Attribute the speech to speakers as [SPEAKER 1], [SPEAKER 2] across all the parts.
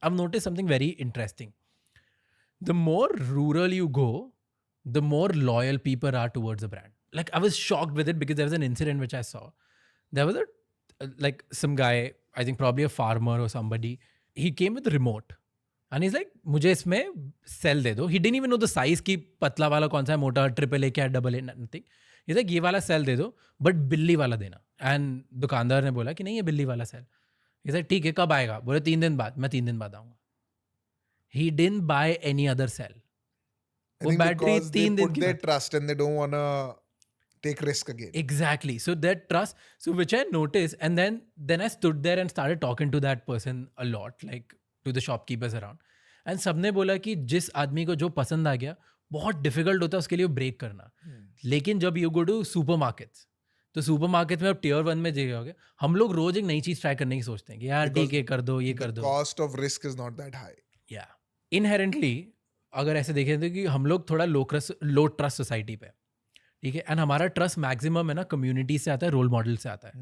[SPEAKER 1] I've noticed something very interesting. The more rural you go, the more loyal people are towards the brand. Like, I was shocked with it because there was an incident which I saw. There was like some guy, I think probably a farmer or somebody. He came with a remote and he's like, मुझे इसमें cell दे दो. He didn't even know the size की पतला वाला कौन सा है, मोटा AAA क्या AA nothing. He's like, ये वाला सेल दे दो बट बिल्ली वाला देना. एंड दुकानदार ने बोला कि नहीं, ये बिल्ली वाला सेल. He's like, ठीक है, कब आएगा? बोले 3 दिन बाद. मैं 3 दिन बाद आऊँगा. He didn't buy any other cell.
[SPEAKER 2] I
[SPEAKER 1] वो
[SPEAKER 2] think
[SPEAKER 1] बैटरी
[SPEAKER 2] because they
[SPEAKER 1] 3 दिन
[SPEAKER 2] put
[SPEAKER 1] की
[SPEAKER 2] their
[SPEAKER 1] बात.
[SPEAKER 2] trust and they don't want to take risk again.
[SPEAKER 1] Exactly. So that trust, so which I noticed, and then I stood there and started talking to that person a lot, like to the shopkeepers around. And सबने बोला कि जिस आदमी को जो पसंद आ गया, बहुत डिफिकल्ट होता है उसके लिए ब्रेक करना. लेकिन जब you go to supermarkets, तो सुपर मार्केट में अब टियर 1 में जाओगे, हम लोग रोज एक नई चीज ट्राई करने की सोचते हैं कि यार ठीक है, कर दो, ये कर
[SPEAKER 2] The
[SPEAKER 1] दो.
[SPEAKER 2] cost of risk is not that high.
[SPEAKER 1] या इनहेरेंटली अगर ऐसे देखें तो कि हम लोग थोड़ा लो ट्रस्ट सोसाइटी पे, ठीक है. एंड हमारा ट्रस्ट मैक्सिमम है ना कम्युनिटी से आता है, रोल मॉडल से आता है.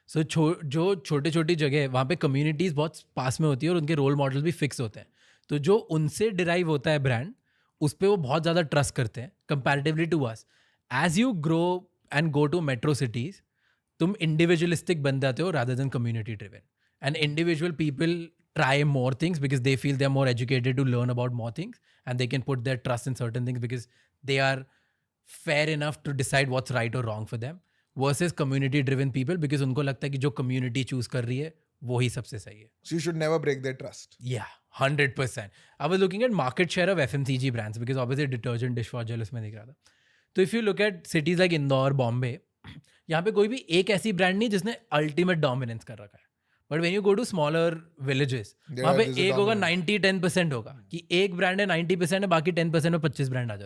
[SPEAKER 1] सो जो छोटे छोटी जगह है वहाँ पे कम्युनिटीज बहुत पास में होती है और उनके रोल मॉडल भी फिक्स होते हैं. तो जो उनसे डिराइव होता है ब्रांड, उस पर वो बहुत ज़्यादा ट्रस्ट करते हैं comparatively to us. As you grow and go to metro cities, तुम इंडिविजुअलिस्टिक बन जाते हो rather than community driven. And individual people try more things because they feel they're more educated to learn about more things and they can put their trust in certain things because they are fair enough to decide what's right or wrong for them versus community driven people because उनको लगता है कि जो community choose कर रही है वो ही सबसे सही है.
[SPEAKER 2] So you should never break their trust.
[SPEAKER 1] Yeah, 100%. I was looking at market share of FMCG brands because obviously detergent dishwasher उसमें दिख रहा था. तो if you look at cities like Indore, Bombay, यहाँ पे कोई भी एक ऐसी ब्रांड नहीं जिसने अल्टीमेट डोमिनेंस कर रखा है. But when you go to smaller villages, वहाँ पे एक होगा 90-10% होगा कि एक ब्रांड है 90% है, बाकी 10% में 25 ब्रांड आ जाते